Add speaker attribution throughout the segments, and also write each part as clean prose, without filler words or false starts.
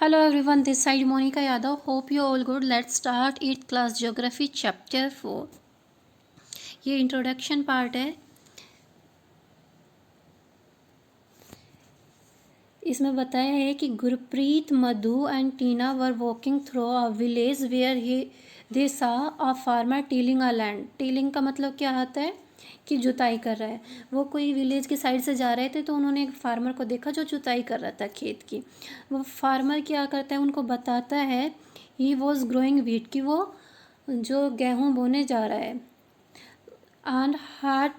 Speaker 1: Hello everyone, this side Monica Yadav. Hope you all good. Let's start 8th class Geography Chapter 4. ये introduction part है. इसमें बताया है कि Gurpreet, Madhu and Tina were walking through a village where they saw a farmer tilling a land. Tilling का मतलब क्या आता है कि जुताई कर रहा है. वो कोई विलेज के साइड से जा रहे थे तो उन्होंने एक फार्मर को देखा जो जुताई कर रहा था खेत की. वो फार्मर क्या करता है, उनको बताता है ही वॉज ग्रोइंग व्हीट, कि वो जो गेहूँ बोने जा रहा है. And had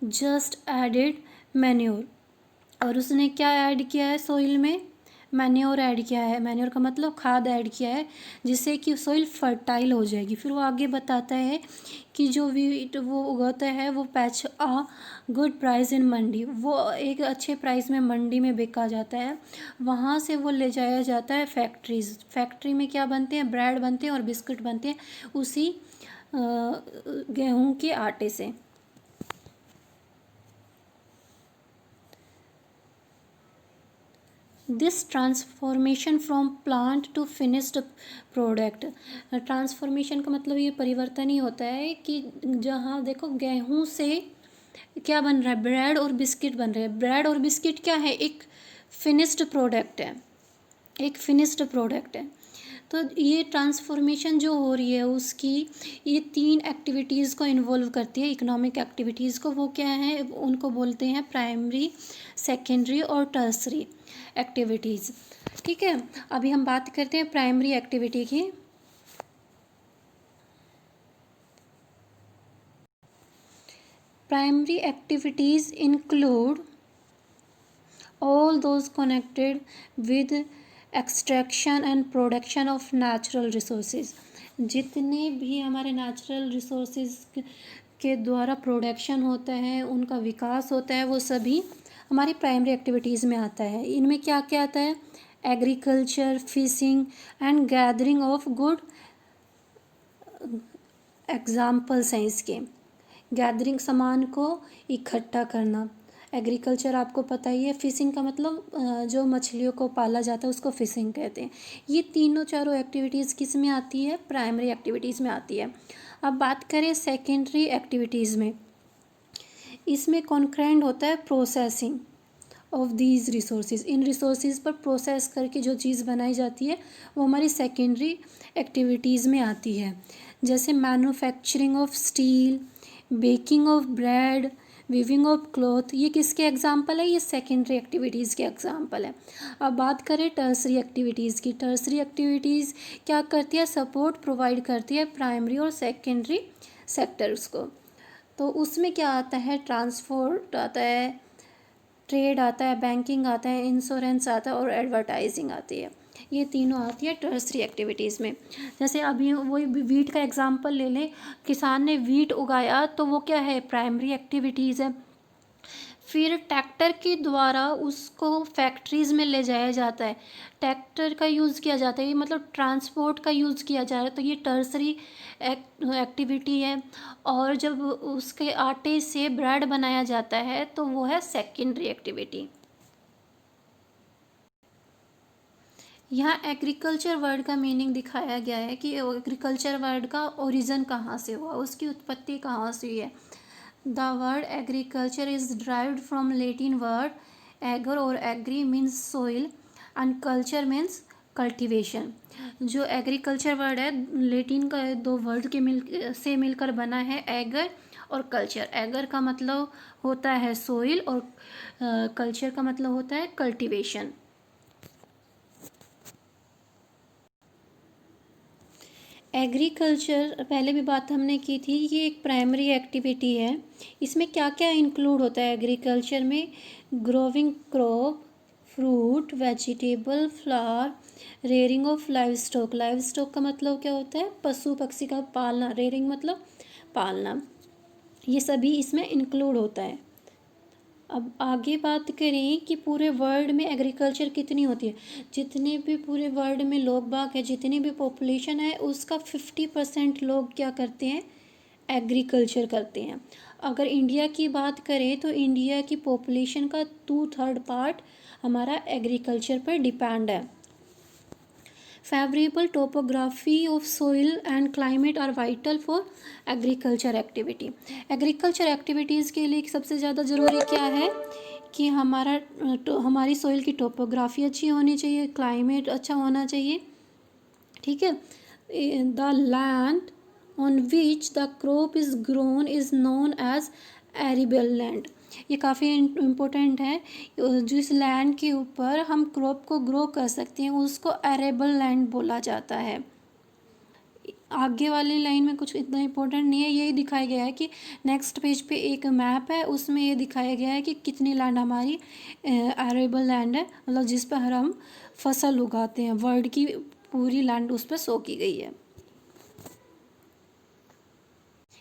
Speaker 1: just added manure, और उसने क्या ऐड किया है सोइल में, मैन्योर ऐड किया है. मैन्योर का मतलब खाद ऐड किया है जिससे कि सोइल फर्टाइल हो जाएगी. फिर वो आगे बताता है कि जो वीट वो उगाता है वो fetch a good price in mandi, वो एक अच्छे प्राइस में मंडी में बेचा जाता है. वहाँ से वो ले जाया जाता है फैक्ट्रीज. फैक्ट्री में क्या बनते हैं, ब्रेड बनते हैं और बिस्किट बनते हैं उसी गेहूँ के आटे से. This transformation from plant to finished product. Transformation का मतलब ये परिवर्तन ही होता है कि जहाँ देखो गेहूँ से क्या बन रहा है, ब्रेड और बिस्किट बन रहे हैं. ब्रेड और बिस्किट क्या है, एक फिनिश्ड प्रोडक्ट है, एक फिनिश्ड प्रोडक्ट है. तो ये ट्रांसफॉर्मेशन जो हो रही है उसकी ये 3 एक्टिविटीज़ को इन्वॉल्व करती है, इकोनॉमिक एक्टिविटीज़ को. वो क्या है, उनको बोलते हैं प्राइमरी, सेकेंडरी और टर्सरी एक्टिविटीज़. ठीक है, अभी हम बात करते हैं प्राइमरी एक्टिविटी की. Primary activities include all those connected with extraction and production of natural resources. जितने भी हमारे नेचुरल रिसोर्सेज के द्वारा प्रोडक्शन होता है, उनका विकास होता है, वो सभी हमारी प्राइमरी एक्टिविटीज़ में आता है. इनमें क्या क्या आता है, agriculture, fishing and gathering of good. Examples हैं इसके. गैदरिंग, सामान को इकट्ठा करना. एग्रीकल्चर आपको पता ही है, फिशिंग का मतलब जो मछलियों को पाला जाता है उसको फिशिंग कहते हैं. ये तीनों चारों एक्टिविटीज़ किस में आती है, प्राइमरी एक्टिविटीज़ में आती है. अब बात करें सेकेंडरी एक्टिविटीज़ में, इसमें कॉन्करेंट होता है processing of these resources. In resources पर प्रोसेस करके जो चीज़ बनाई जाती है वो हमारी सेकेंडरी एक्टिविटीज़ में आती है. जैसे manufacturing of steel, baking of bread, weaving of cloth. ये किसके एग्जाम्पल है, ये सेकेंडरी एक्टिविटीज़ के एग्जाम्पल है. अब बात करें टर्सरी एक्टिविटीज़ की. टर्सरी एक्टिविटीज़ क्या करती है, सपोर्ट प्रोवाइड करती है प्राइमरी और सेकेंडरी सेक्टर्स को. तो उसमें क्या आता है, ट्रांसपोर्ट आता है, ट्रेड आता है, बैंकिंग आता है, इंश्योरेंस आता है और एडवर्टाइजिंग आती है. ये तीनों आती है टर्सरी एक्टिविटीज़ में. जैसे अभी वही वीट का एग्जांपल ले लें, किसान ने वीट उगाया तो वो क्या है, प्राइमरी एक्टिविटीज़ है. फिर ट्रैक्टर के द्वारा उसको फैक्ट्रीज़ में ले जाया जाता है, ट्रैक्टर का यूज़ किया जाता है, ये मतलब ट्रांसपोर्ट का यूज़ किया जा रहा है. तो ये टर्सरी एक्टिविटी है. और जब उसके आटे से ब्रेड बनाया जाता है तो वो है सेकेंडरी एक्टिविटी. यहाँ एग्रीकल्चर वर्ड का मीनिंग दिखाया गया है कि एग्रीकल्चर वर्ड का ओरिजिन कहाँ से हुआ, उसकी उत्पत्ति कहाँ से हुई है. The word agriculture is derived from Latin word ager और agri means soil and culture means cultivation. जो एग्रीकल्चर वर्ड है लेटिन का दो वर्ड के मिलकर बना है, एगर और कल्चर. एगर का मतलब होता है सोइल और कल्चर का मतलब होता है कल्टीवेशन. एग्रीकल्चर पहले भी बात हमने की थी, ये एक प्राइमरी एक्टिविटी है. इसमें क्या क्या इंक्लूड होता है एग्रीकल्चर में, growing crop, fruit, vegetable, flower, rearing of live stock. Live stock का मतलब क्या होता है, पशु पक्षी का पालना. रेयरिंग मतलब पालना. ये सभी इसमें इंक्लूड होता है. अब आगे बात करें कि पूरे वर्ल्ड में एग्रीकल्चर कितनी होती है. जितने भी पूरे वर्ल्ड में लोग बाग है, जितनी भी पॉपुलेशन है उसका 50% लोग क्या करते हैं, एग्रीकल्चर करते हैं. अगर इंडिया की बात करें तो इंडिया की पॉपुलेशन का 2/3 पार्ट हमारा एग्रीकल्चर पर डिपेंड है. Favourable topography of soil and climate are vital for agriculture activity. Agriculture activities के लिए सबसे ज़्यादा ज़रूरी क्या है कि हमारी सोइल की टोपोग्राफी अच्छी होनी चाहिए, क्लाइमेट अच्छा होना चाहिए, ठीक है। The land on which the crop is grown is known as arable land. ये काफ़ी इम्पोर्टेंट है। जिस लैंड के ऊपर हम क्रॉप को ग्रो कर सकते हैं उसको एरेबल लैंड बोला जाता है। आगे वाली लाइन में कुछ इतना इम्पोर्टेंट नहीं है, यही दिखाया गया है कि नेक्स्ट पेज पे एक मैप है, उसमें ये दिखाया गया है कि कितनी लैंड हमारी एरेबल लैंड है, मतलब जिस पर हम फसल उगाते हैं। वर्ल्ड की पूरी लैंड उस पर शो की गई है।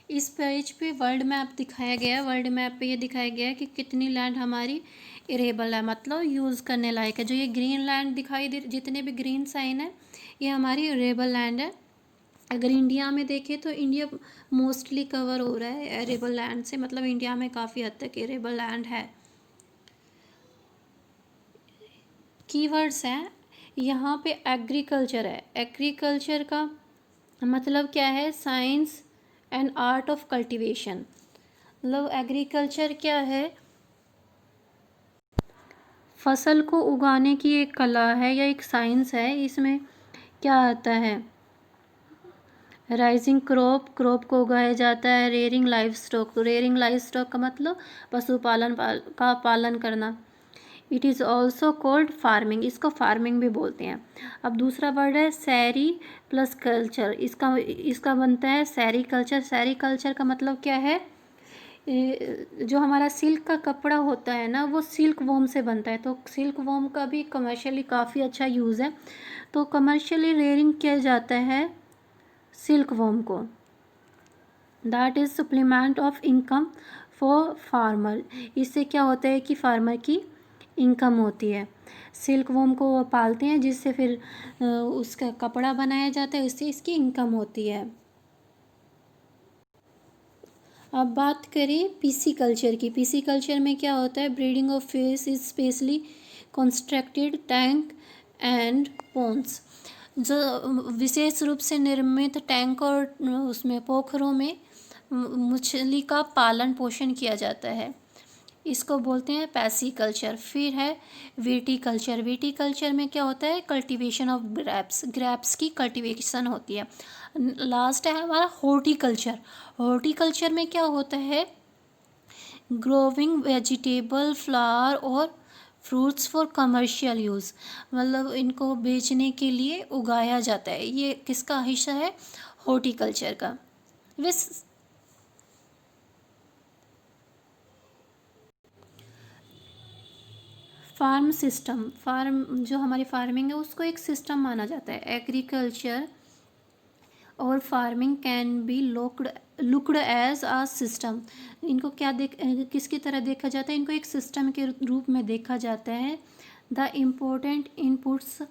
Speaker 1: इस पेज पे वर्ल्ड मैप दिखाया गया है। वर्ल्ड मैप पे ये दिखाया गया है कि कितनी लैंड हमारी इरेबल है, मतलब यूज़ करने लायक है। जो ये ग्रीन लैंड दिखाई दे, जितने भी ग्रीन साइन है, ये हमारी इरेबल लैंड है। अगर इंडिया में देखें तो इंडिया मोस्टली कवर हो रहा है एरेबल लैंड से, मतलब इंडिया में काफ़ी हद तक एरेबल लैंड है। कीवर्ड्स हैं यहाँ पे, एग्रीकल्चर है। एग्रीकल्चर का मतलब क्या है? Science and art of cultivation. मतलब एग्रीकल्चर क्या है? फसल को उगाने की एक कला है या एक साइंस है। इसमें क्या आता है? राइजिंग क्रॉप, क्रॉप को उगाया जाता है। Rearing live stock, rearing live stock का मतलब पशुपालन का पालन करना। It is also called farming, इसको फार्मिंग भी बोलते हैं। अब दूसरा वर्ड है सैरी प्लस कल्चर, इसका बनता है सैरीकल्चर। सैरीकल्चर का मतलब क्या है? जो हमारा सिल्क का कपड़ा होता है ना, वो सिल्क वॉर्म से बनता है, तो सिल्क वॉर्म का भी कमर्शियली काफ़ी अच्छा यूज़ है। तो कमर्शियली रेयरिंग किया जाता है सिल्क वॉर्म को। That is supplement of income for farmer. इससे क्या होता है कि फार्मर की इनकम होती है। सिल्क वॉर्म को वो पालते हैं, जिससे फिर उसका कपड़ा बनाया जाता है, उससे इसकी इनकम होती है। अब बात करें पीसी कल्चर की। पीसी कल्चर में क्या होता है? Breeding of fish is specially constructed tank and ponds. जो विशेष रूप से निर्मित टैंक और उसमें पोखरों में मछली का पालन पोषण किया जाता है, इसको बोलते हैं पैसी कल्चर। फिर है वीटी कल्चर। वीटी कल्चर में क्या होता है? कल्टीवेशन ऑफ ग्रेप्स, ग्रेप्स की कल्टीवेशन होती है। लास्ट है हमारा हॉर्टिकल्चर। हॉर्टिकल्चर में क्या होता है? ग्रोविंग वेजिटेबल, फ्लावर और फ्रूट्स फॉर कमर्शियल यूज़, मतलब इनको बेचने के लिए उगाया जाता है। ये किसका हिस्सा है? हॉर्टिकल्चर का। विस फार्म सिस्टम, फार्म जो हमारी फार्मिंग है उसको एक सिस्टम माना जाता है। एग्रीकल्चर और farming can be looked as a system. इनको किसकी तरह देखा जाता है? इनको एक सिस्टम के रूप में देखा जाता है। The important inputs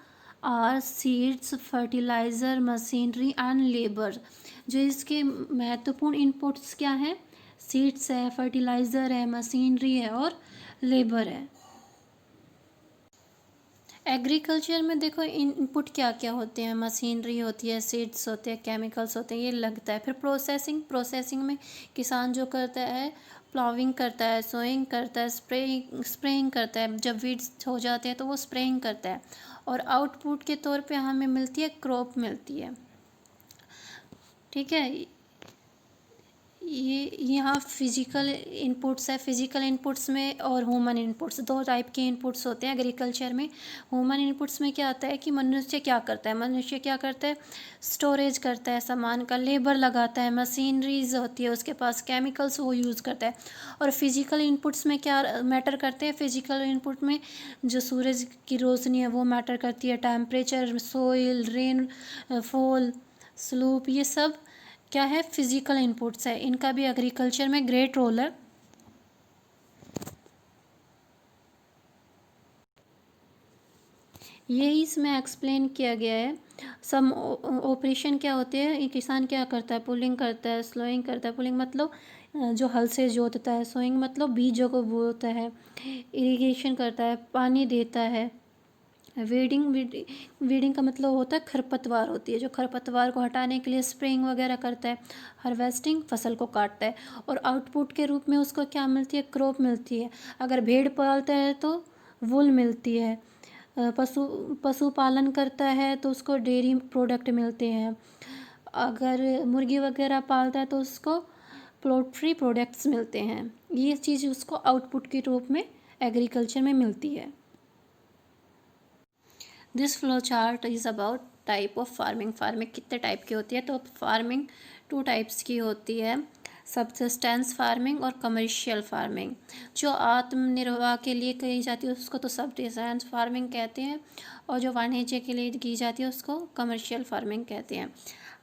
Speaker 1: are seeds, fertiliser, machinery and labour. जो इसके महत्वपूर्ण इनपुट्स क्या हैं? सीड्स है, फर्टिलाइज़र है, मशीनरी है और लेबर है। एग्रीकल्चर में देखो इनपुट क्या क्या होते हैं? मशीनरी होती है, सीड्स होते हैं, केमिकल्स होते हैं, ये लगता है। फिर प्रोसेसिंग, प्रोसेसिंग में किसान जो करता है, प्लाविंग करता है, सोइंग करता है, स्प्रेइंग करता है। जब वीड्स हो जाते हैं तो वो स्प्रेइंग करता है। और आउटपुट के तौर पे हमें मिलती है क्रॉप मिलती है, ठीक है। ये यहाँ फिजिकल इनपुट्स है। फिजिकल इनपुट्स में और ह्यूमन इनपुट्स, दो टाइप के इनपुट्स होते हैं एग्रीकल्चर में। ह्यूमन इनपुट्स में क्या आता है कि मनुष्य क्या करता है? मनुष्य क्या करता है? स्टोरेज करता है सामान का, लेबर लगाता है, मशीनरीज होती है उसके पास, केमिकल्स वो यूज़ करता है। और फिजिकल इनपुट्स में क्या मैटर करते हैं? फिजिकल इनपुट में जो सूरज की रोशनी है वो मैटर करती है, temperature, soil, rain fall, sloop, ये सब क्या है? फिजिकल इनपुट्स है। इनका भी एग्रीकल्चर में ग्रेट रोल है। यही इसमें एक्सप्लेन किया गया है। सम ऑपरेशन क्या होते हैं? ये किसान क्या करता है? पुलिंग करता है, स्लोइंग करता है। पुलिंग मतलब जो हल से जोतता है, सोइंग मतलब बीजों को बोता है, इरिगेशन करता है, पानी देता है, वीडिंग का मतलब होता है खरपतवार होती है, जो खरपतवार को हटाने के लिए स्प्रेइंग वगैरह करता है। हार्वेस्टिंग फसल को काटता है, और आउटपुट के रूप में उसको क्या मिलती है, क्रॉप मिलती है। अगर भेड़ पालता है तो वूल मिलती है। पशुपालन करता है तो उसको डेयरी प्रोडक्ट मिलते हैं। अगर मुर्गी वगैरह पालता है तो उसको पोल्ट्री प्रोडक्ट्स मिलते हैं। ये चीज़ उसको आउटपुट के रूप में एग्रीकल्चर में मिलती है। This flow chart is about type of farming. Farming कितने टाइप की होती है, तो फार्मिंग 2 टाइप्स की होती है, सब्सिस्टेंस फार्मिंग और कमर्शियल फार्मिंग। जो आत्मनिर्वाह के लिए की जाती है उसको तो सब्सिस्टेंस फार्मिंग कहते हैं, और जो वाणिज्य के लिए की जाती है उसको कमर्शियल फार्मिंग कहते हैं।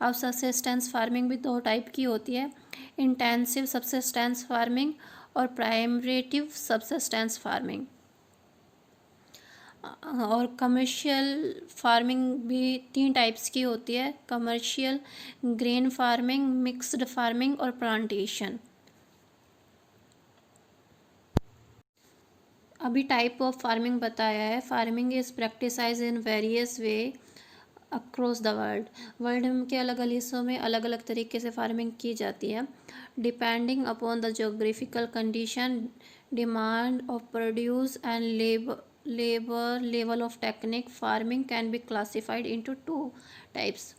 Speaker 1: अब सब्सिस्टेंस फार्मिंग भी 2 टाइप की होती है, इंटेंसिव सब्सिस्टेंस फार्मिंग और प्राइमरेटिव सब्सिस्टेंस फार्मिंग। और कमर्शियल फार्मिंग भी 3 टाइप्स की होती है, commercial, grain farming, mixed farming और प्लांटेशन। अभी टाइप ऑफ फार्मिंग बताया है। Farming is practise in various way across the world के अलग अलग हिस्सों में अलग अलग तरीके से फार्मिंग की जाती है, depending upon the geographical condition, demand of produce and labour level of technique. Farming can be classified into 2 types.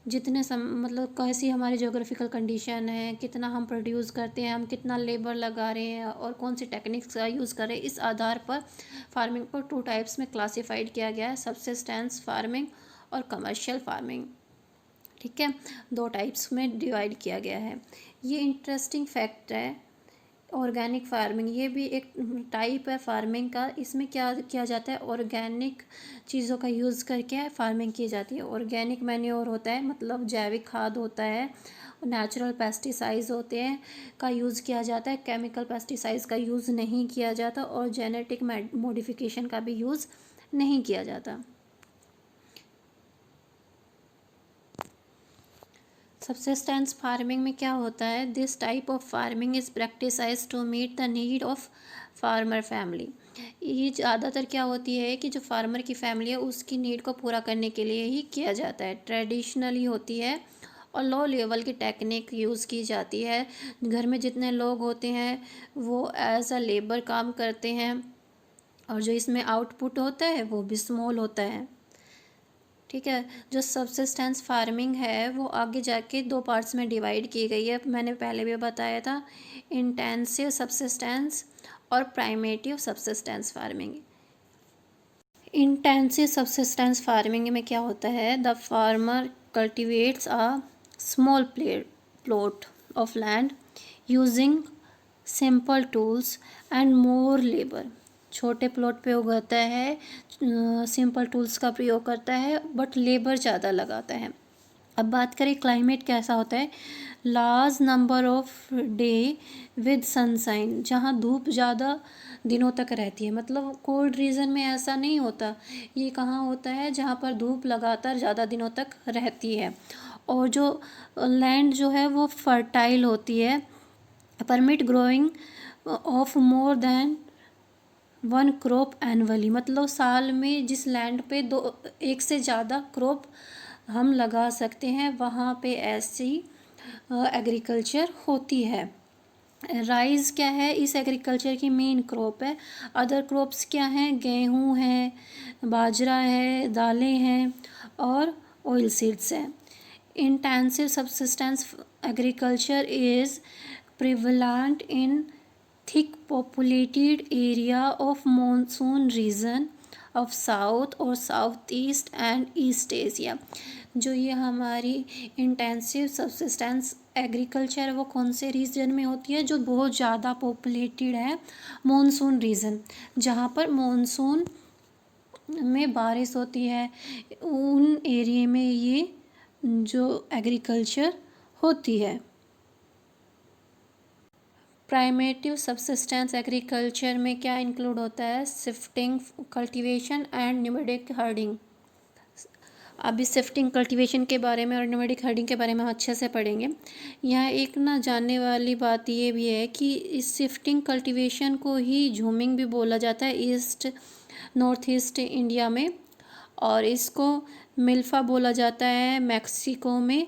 Speaker 1: मतलब कैसी हमारी जोग्राफिकल कंडीशन है, कितना हम प्रोड्यूस करते हैं, हम कितना लेबर लगा रहे हैं और कौन सी टेक्निक्स का यूज़ कर रहे हैं, इस आधार पर फार्मिंग को 2 टाइप्स में क्लासिफाइड किया गया है, सब्सिस्टेंस फार्मिंग और कमर्शियल फार्मिंग। ठीक है, 2 टाइप्स में डिवाइड किया गया है। ये इंटरेस्टिंग फैक्ट है। ऑर्गेनिक फार्मिंग, ये भी एक टाइप है फार्मिंग का। इसमें क्या किया जाता है, ऑर्गेनिक चीज़ों का यूज़ करके फार्मिंग की जाती है। ऑर्गेनिक मैन्योर होता है, मतलब जैविक खाद होता है, नेचुरल पेस्टिसाइड्स होते हैं का यूज़ किया जाता है, केमिकल पेस्टिसाइड्स का यूज़ नहीं किया जाता, और जेनेटिक मॉडिफिकेशन का भी यूज़ नहीं किया जाता। सब्सिस्टेंस फार्मिंग में क्या होता है, this type of farming is practise to meet the need of farmer family. ये ज़्यादातर क्या होती है कि जो फार्मर की फैमिली है उसकी नीड को पूरा करने के लिए ही किया जाता है। ट्रेडिशनली होती है और लो लेवल की टेक्निक यूज़ की जाती है। घर में जितने लोग होते हैं वो एज अ लेबर काम करते हैं, और जो इसमें आउटपुट होता है वो भी स्मॉल होता है। ठीक है, जो सब्सिस्टेंस फार्मिंग है वो आगे जाके 2 पार्ट्स में डिवाइड की गई है। मैंने पहले भी बताया था, इंटेंसिव सब्सिस्टेंस और primitive subsistence farming. Intensive subsistence farming में क्या होता है, the farmer cultivates a small plot of land using simple tools and more labour. छोटे प्लॉट पे उगाता है, सिंपल टूल्स का प्रयोग करता है, बट लेबर ज़्यादा लगाता है। अब बात करें क्लाइमेट कैसा होता है, large number of day with sunshine, जहाँ धूप ज़्यादा दिनों तक रहती है। मतलब कोल्ड रीजन में ऐसा नहीं होता, ये कहाँ होता है जहाँ पर धूप लगातार ज़्यादा दिनों तक रहती है, और जो लैंड जो है वो फर्टाइल होती है, permit growing of more than 1 crop annually. मतलब साल में जिस लैंड पे 1 से ज़्यादा क्रॉप हम लगा सकते हैं वहाँ पे ऐसी एग्रीकल्चर होती है। राइस क्या है, इस एग्रीकल्चर की मेन क्रॉप है। अदर क्रॉप्स क्या हैं, गेहूँ है, बाजरा है, दालें हैं और ऑयल सीड्स हैं। Intensive subsistence agriculture is prevalent in thick populated area of monsoon region of south और south east and east Asia. जो ये हमारी इंटेंसिव सब्सिस्टेंस एग्रीकल्चर वो कौन से रीजन में होती है, जो बहुत ज़्यादा पॉपुलेटेड है, मॉनसून रीजन, जहाँ पर मॉनसून में बारिश होती है, उन एरिया में ये जो एग्रीकल्चर होती है। प्राइमेटिव सब्सिस्टेंस एग्रीकल्चर में क्या इंक्लूड होता है, शिफ्टिंग कल्टीवेशन एंड न्यूमेडिक हर्डिंग। अभी शिफ्टिंग कल्टीवेशन के बारे में और न्यूमेडिक हर्डिंग के बारे में हम अच्छे से पढ़ेंगे। यहाँ एक ना जानने वाली बात ये भी है कि इस शिफ्टिंग कल्टीवेशन को ही झूमिंग भी बोला जाता है। ईस्ट नॉर्थ ईस्ट इंडिया में, और इसको मिल्फा बोला जाता है मैक्सिको में,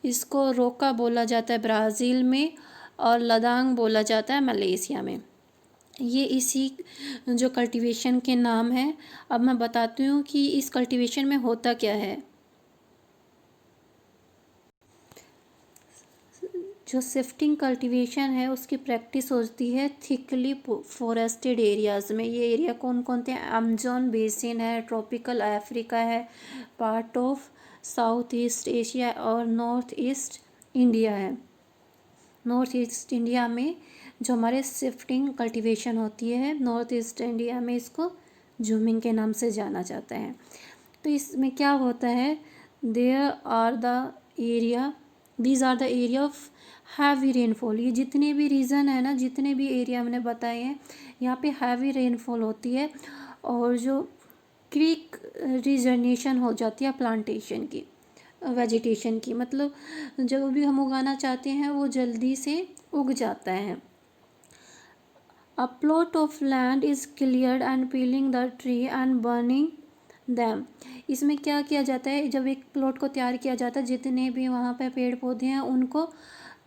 Speaker 1: इसको रोका बोला जाता है ब्राज़ील में, और लदांग बोला जाता है मलेशिया में। ये इसी जो कल्टीवेशन के नाम हैं। अब मैं बताती हूँ कि इस कल्टीवेशन में होता क्या है। जो शिफ्टिंग कल्टीवेशन है उसकी प्रैक्टिस होती है थिकली फॉरेस्टेड एरियाज़ में। ये एरिया कौन कौन थे? अमेज़न बेसिन है, ट्रॉपिकल अफ्रीका है, part of south east Asia और नॉर्थ ईस्ट इंडिया है। नॉर्थ ईस्ट इंडिया में जो हमारे शिफ्टिंग कल्टीवेशन होती है, नॉर्थ ईस्ट इंडिया में इसको जूमिंग के नाम से जाना जाता है। तो इसमें क्या होता है, there are the area these are the area of heavy rainfall. ये जितने भी रीज़न है ना, जितने भी एरिया हमने बताए हैं, यहाँ पे हैवी रेनफॉल होती है और जो क्विक रिजर्नेशन हो जाती है प्लांटेशन की, वेजिटेशन की, मतलब जो भी हम उगाना चाहते हैं वो जल्दी से उग जाता है। A plot of land is cleared and peeling the tree and burning them। इसमें क्या किया जाता है, जब एक प्लॉट को तैयार किया जाता है, जितने भी वहाँ पे पेड़ पौधे हैं उनको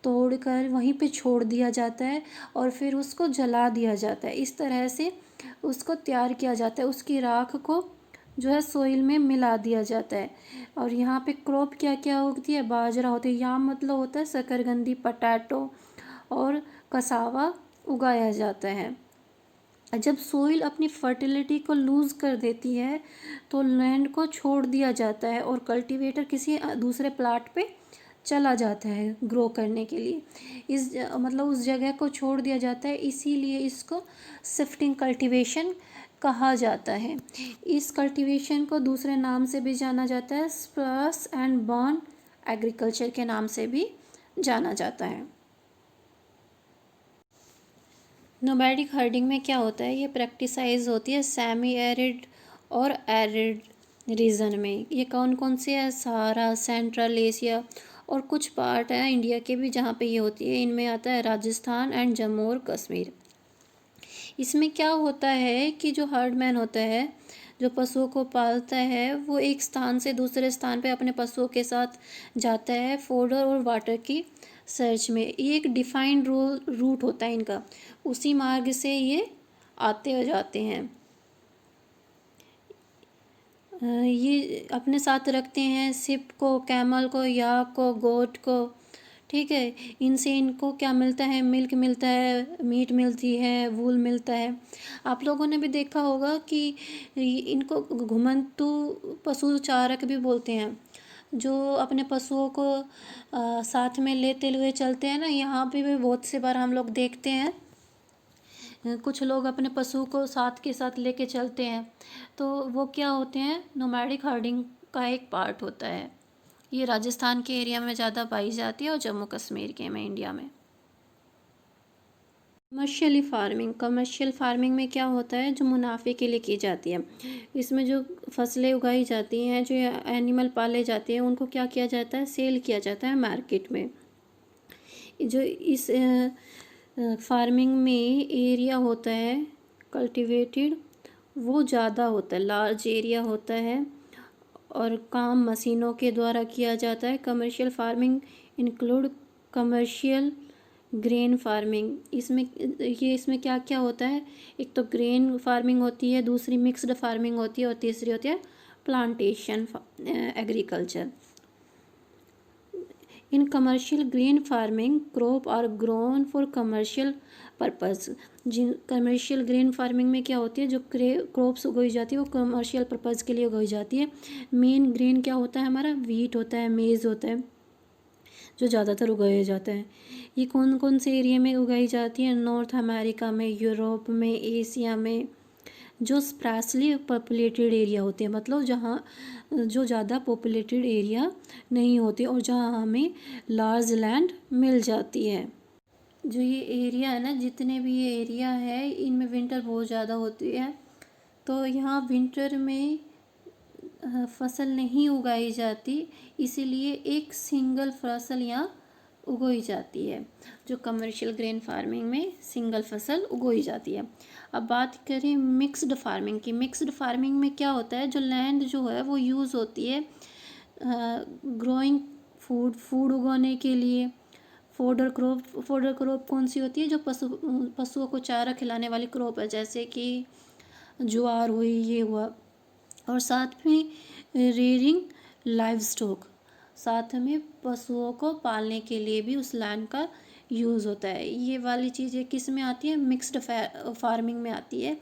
Speaker 1: तोड़कर वहीं पे छोड़ दिया जाता है और फिर उसको जला दिया जाता है। इस तरह से उसको तैयार किया जाता है। उसकी राख को जो है सोइल में मिला दिया जाता है। और यहाँ पे क्रॉप क्या क्या उगती है? बाजरा होती है, याम मतलब होता है शकरकंदी, पटैटो और कसावा उगाया जाता है। जब सोइल अपनी फर्टिलिटी को लूज़ कर देती है तो लैंड को छोड़ दिया जाता है और कल्टीवेटर किसी दूसरे प्लाट पे चला जाता है ग्रो करने के लिए। मतलब उस जगह को छोड़ दिया जाता है, इसीलिए इसको शिफ्टिंग कल्टीवेशन कहा जाता है। इस कल्टीवेशन को दूसरे नाम से भी जाना जाता है, स्प्लश एंड बर्न एग्रीकल्चर के नाम से भी जाना जाता है। नोमैडिक हर्डिंग में क्या होता है, ये प्रैक्टिसाइज होती है सेमी एरिड और एरिड रीजन में। ये कौन कौन से है? सहारा, सेंट्रल एशिया और कुछ पार्ट है इंडिया के भी जहाँ पे ये होती है। इनमें आता है राजस्थान एंड जम्मू और कश्मीर। इसमें क्या होता है कि जो हर्डमैन होता है, जो पशुओं को पालता है, वो एक स्थान से दूसरे स्थान पे अपने पशुओं के साथ जाता है फोडर और वाटर की सर्च में। ये एक डिफाइंड रूट होता है इनका, उसी मार्ग से ये आते हो जाते हैं। ये अपने साथ रखते हैं शिप को, कैमल को, याक को, गोट को, ठीक है। इनसे इनको क्या मिलता है? मिल्क मिलता है, मीट मिलती है, वूल मिलता है। आप लोगों ने भी देखा होगा कि इनको घुमंतु पशु चारक भी बोलते हैं, जो अपने पशुओं को साथ में लेते हुए चलते हैं ना। यहाँ पे भी बहुत से बार हम लोग देखते हैं कुछ लोग अपने पशु को साथ के साथ लेके चलते हैं, तो वो क्या होते हैं? नोमैडिक हर्डिंग का एक पार्ट होता है। ये राजस्थान के एरिया में ज़्यादा पाई जाती है और जम्मू कश्मीर के में, इंडिया में। कमर्शियल फार्मिंग में क्या होता है? जो मुनाफे के लिए की जाती है। इसमें जो फसलें उगाई जाती हैं, जो एनिमल पाले जाते हैं, उनको क्या किया जाता है? सेल किया जाता है मार्केट में। जो इस फार्मिंग में एरिया होता है कल्टिवेटेड, वो ज़्यादा होता है, लार्ज एरिया होता है और काम मशीनों के द्वारा किया जाता है। Commercial farming include commercial grain farming. इसमें क्या क्या होता है? एक तो ग्रेन फार्मिंग होती है, दूसरी मिक्स्ड फार्मिंग होती है और तीसरी होती है plantation agriculture. In commercial grain farming crop are grown for commercial purpose. जिन कमर्शियल ग्रेन फार्मिंग में क्या होती है, जो क्रॉप्स उगाई जाती है वो कमर्शियल पर्पज़ के लिए उगाई जाती है। मेन ग्रेन क्या होता है हमारा? वीट होता है, मेज़ होता है, जो ज़्यादातर उगाया जाता है। ये कौन कौन से एरिया में उगाई जाती है? नॉर्थ अमेरिका में, यूरोप में, एशिया में, जो स्पार्सली पॉपुलेटेड एरिया होते हैं, मतलब जहाँ जो ज़्यादा पॉपुलेटेड एरिया नहीं होते और जहाँ हमें लार्ज लैंड मिल जाती है। जो ये एरिया है ना, जितने भी ये एरिया है, इनमें विंटर बहुत ज़्यादा होती है, तो यहाँ विंटर में फसल नहीं उगाई जाती, इसीलिए एक सिंगल फसल यहाँ उगोई जाती है। जो कमर्शियल ग्रेन फार्मिंग में सिंगल फसल उगोई जाती है। अब बात करें मिक्स्ड फार्मिंग की। मिक्स्ड फार्मिंग में क्या होता है, जो लैंड जो है वो यूज़ होती है ग्रोइंग फूड उगाने के लिए। फोडर क्रॉप कौन सी होती है, जो पशुओं को चारा खिलाने वाली क्रॉप है, जैसे कि ज्वार हुई, ये हुआ। और साथ में रेयरिंग लाइव स्टॉक, साथ में पशुओं को पालने के लिए भी उस लैंड का यूज़ होता है। ये वाली चीज़ें किस में आती है, मिक्स्ड फार्मिंग में आती है,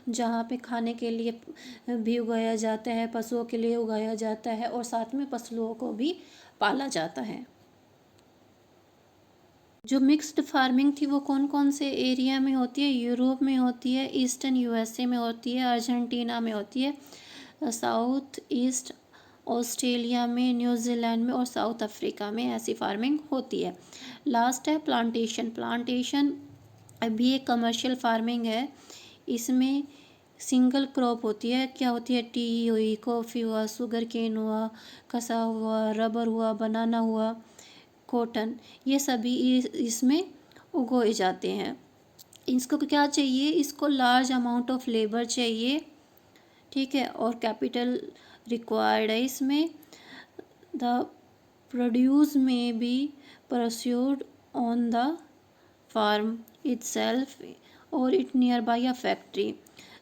Speaker 1: जहाँ पे खाने के लिए भी उगाया जाता है, पशुओं के लिए उगाया जाता है और साथ में पशुओं को भी पाला जाता है। जो मिक्स्ड फार्मिंग थी वो कौन कौन से एरिया में होती है, यूरोप में होती है, ईस्टर्न यूएसए में होती है, अर्जेंटीना में होती है, साउथ ईस्ट ऑस्ट्रेलिया में, न्यूजीलैंड में और साउथ अफ्रीका में ऐसी फार्मिंग होती है। लास्ट है प्लांटेशन अभी एक कमर्शियल फार्मिंग है। इसमें सिंगल क्रॉप होती है, क्या होती है, टी हुई, कॉफ़ी हुआ, शुगर केन हुआ, कसा हुआ, रबर हुआ, बनाना हुआ, कॉटन, ये सभी इसमें उगोए जाते हैं। इसको क्या चाहिए, इसको लार्ज अमाउंट ऑफ लेबर चाहिए, ठीक है, और कैपिटल रिक्वायर्ड है। इसमें the produce may be pursued on the farm itself और it near by a factory.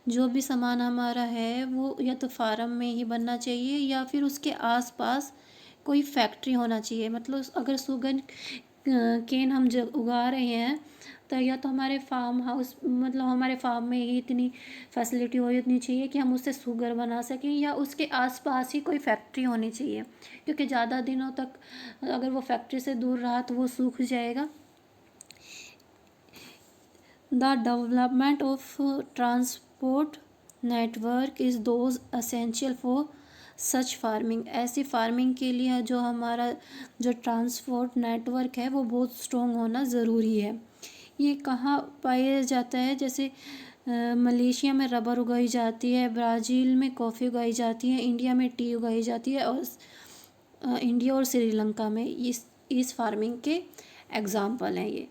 Speaker 1: जो भी सामान हमारा है वो या तो फार्म में ही बनना चाहिए या फिर उसके आसपास कोई फैक्ट्री होना चाहिए। मतलब अगर शुगर केन हम जब उगा रहे हैं तो या तो हमारे फार्म हाउस, मतलब हमारे फार्म में ही इतनी फैसिलिटी होनी चाहिए कि हम उससे शुगर बना सकें, या उसके आसपास ही कोई फैक्ट्री होनी चाहिए, क्योंकि ज़्यादा दिनों तक अगर वो फैक्ट्री से दूर रहा तो वो सूख जाएगा। The development of transport network is those essential for such farming. ऐसी फार्मिंग के लिए जो हमारा जो ट्रांसपोर्ट नेटवर्क है वो बहुत स्ट्रॉन्ग होना ज़रूरी है। ये कहाँ पाया जाता है, जैसे मलेशिया में रबर उगाई जाती है, ब्राज़ील में कॉफ़ी उगाई जाती है, इंडिया में टी उगाई जाती है, और इंडिया और श्रीलंका में इस फार्मिंग के एग्ज़ाम्पल हैं ये।